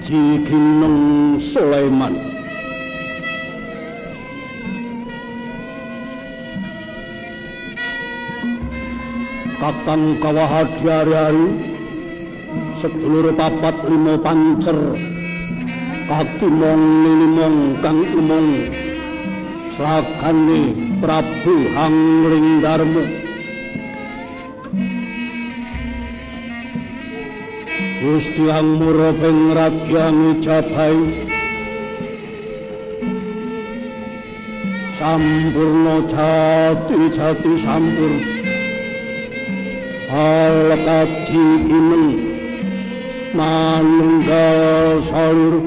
Haji Gineng Sulaiman kakang kawahadi hari-hari sedulur papat lima pancer kaki mong lilimong kang umong sakane Prabu Hangling Darmo Gusti Angmura ping ragyang Ijabai sampurna jati sampur Alekaji Gineng manunggal salur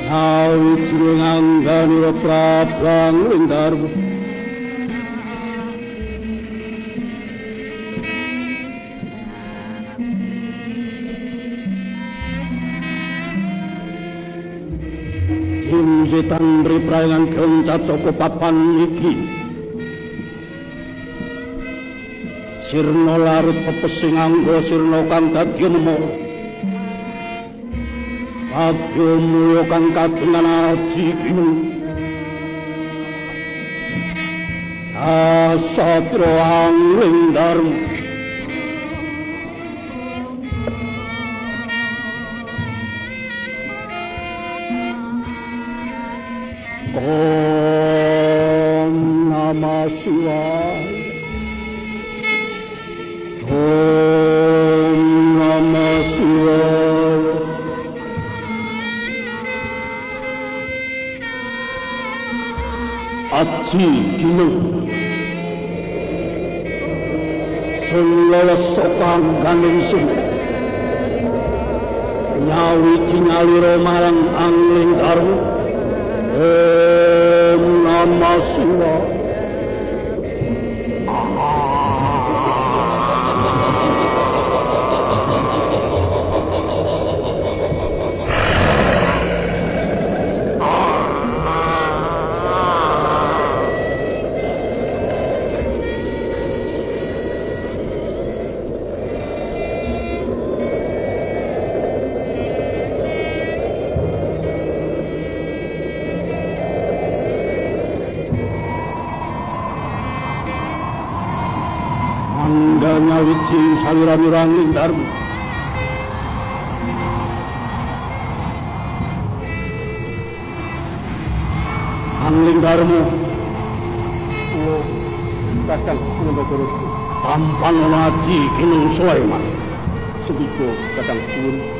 Yawijining angganira Prabu Hangling Darmo Setan riprayangan gencat saka papan iki sirna larut pepesing angga sirna kang dadi nemo Agya mulya kang kagungan Haji Gineng Asatra Hangling Darmo Om Namah Shivaya Om Namah Shivaya Haji Gineng Sulawas sokanggan ingsun nyawiji nyalira marang Hangling Darmo Om Namah Shivaya Nyawiji salira-lira Hangling Darmo Hangling Darmo Kakang Nandagaraja tampan Haji Gineng Sulaiman sedika Kakang Pun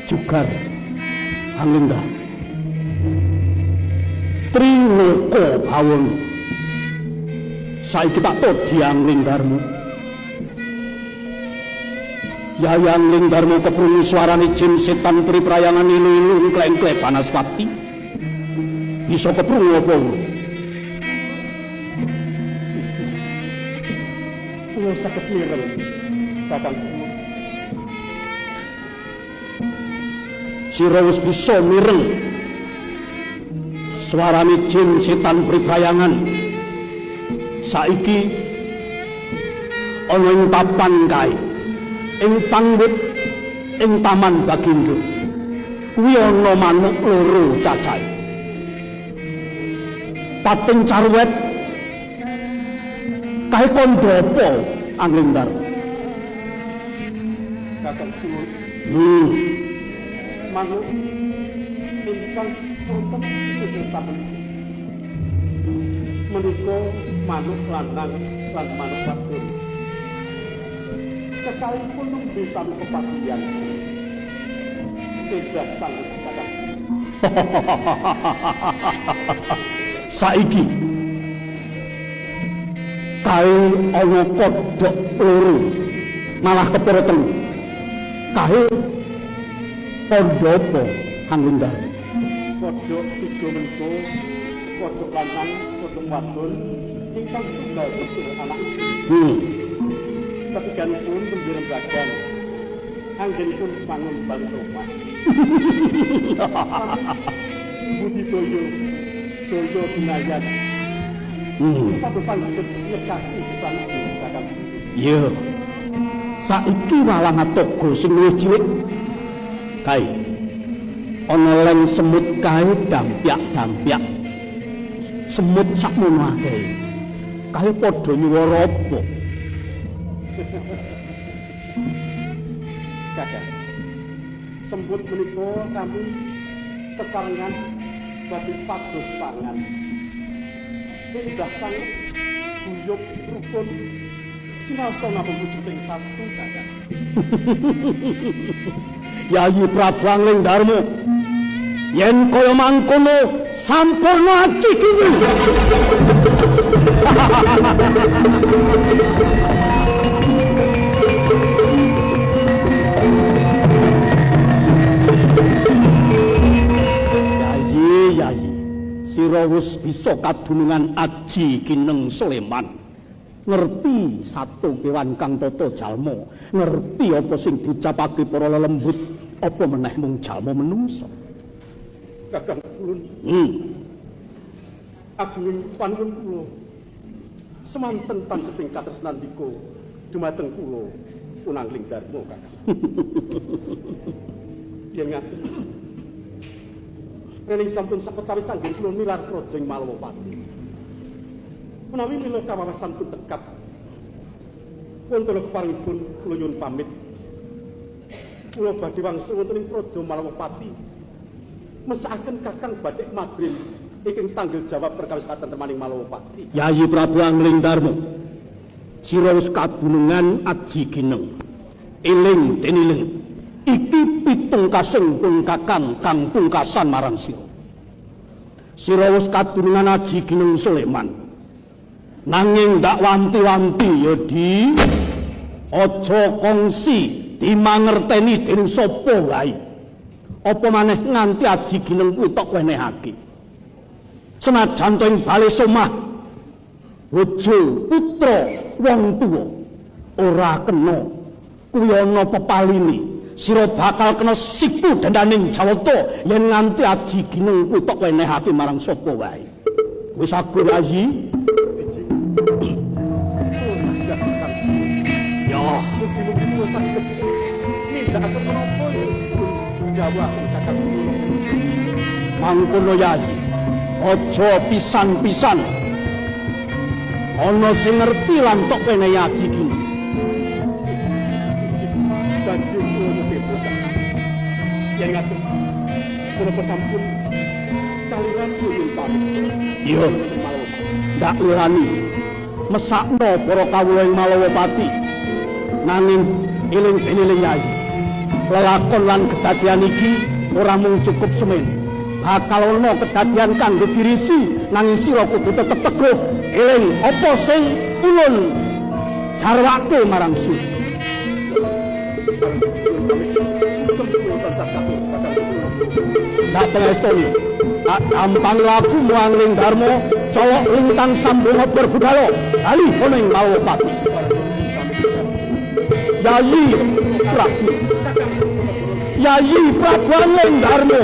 Jugar Hangling Darmo Triloko Bawono saiki tak toji Hangling Darmo Yai Hangling Darmo keprungu swarane jin setan priprayangan ilu-ilu kleng-kleng Banaspati bisa keprungu apa kula saged mireng Kakang sira wis bisa mireng swarane jin setan priprayangan saiki ana ing papan kae ing pangwit ing taman Bagindo kuwi ana manuk loro cacahe pating carwet kae kandha apa Angling Darma Kakang hmm. manuk ingkang wonten ing taman menika manuk lanang lan manuk wadon kekalipun nembe sami kepasihan tidak sanggup kakang saiki kae ana kodhok loro malah kepara telu kae kandha apa Angling Darma kodhok tiga menika kodhok lanang kodhok wadon ingkang tunggal betul anak ketiganipun nembe rembagan anggenipun bangun bangsa omah budidaya daya binayat kadosan nyekaki saniki kakang iya saiki malah ngatogo sing luwih cilik kae ana leng semut kae dampyak-dampyak semut sakmono akeh kae padha nyuwara apa kakang sembut menika sami sesarengan badhe pados pangan indah sang guyub rukun sinasana pemujuding satu kakang Yayi Prabu Angling Darma yen kaya mangkono sampurna aji kuwi Yayi sira wis bisa kadunungan aji Kineng Sleman ngerti satu kewan kang tata jalma ngerti apa sing diucapake para lelembut apa meneh mung jalma menungso kakang kulun agung panuwun kula semanten tanceping katresnandika dumateng kula Angling Darma kakang yen ngaten rening sampun saketawis anggen kula milar praja ing Malawapati menawi mila kawawasan pun tekap wonten keparingipun kula nyuwun pamit kula badhe wangsul wonten ing praja Malawapati mesakaken kakang badhe magrim ingkang tanggel jawab perkawis katentemaning Malawapati Yayi Prabu Angling Darma sira wis kadunungan aji Kineng eling teniling iki pitungkasing pun kakang kang pungkasan marang sira sira wis kadunungan aji Kineng Sleman nanging ndak wanti-wanti ya di aja kongsi dimangerteni dening sapa wae apa maneh nganti aji Kineng kuwi tok wenehake senajan ing bale omah bojo putra wong tuwa ora kena kuwi ana pepaline sira bakal kena siku dandaning Jawata yen nganti aji Kineng kuwi tok wenehake marang sapa wae wis aku Yayi ya mugi-mugi saged nindakaken menapa dawuh kakang mangkono Yayi aja pisan-pisan ana sing ngerti lan tok wenehi aji Kineng banjur kula nyebut yen ngaten menapa sampun kaliran nyuwun pamit iya ndak lurani mesakno para kawula ing Malawapati nanging eling-eling Yayi lelakon lan kedadian iki ora mung cukup semen bakal ana kedadian kanggo dirisi nanging sira kudu tetep teguh eling apa sing ulun jarwake marang sira ndak pelestoni tak gampang laku Angling Darma colok lintang sambunga berbudalo kali koning Malawapati Yayi Prabu Yayi Prabu Angling Darma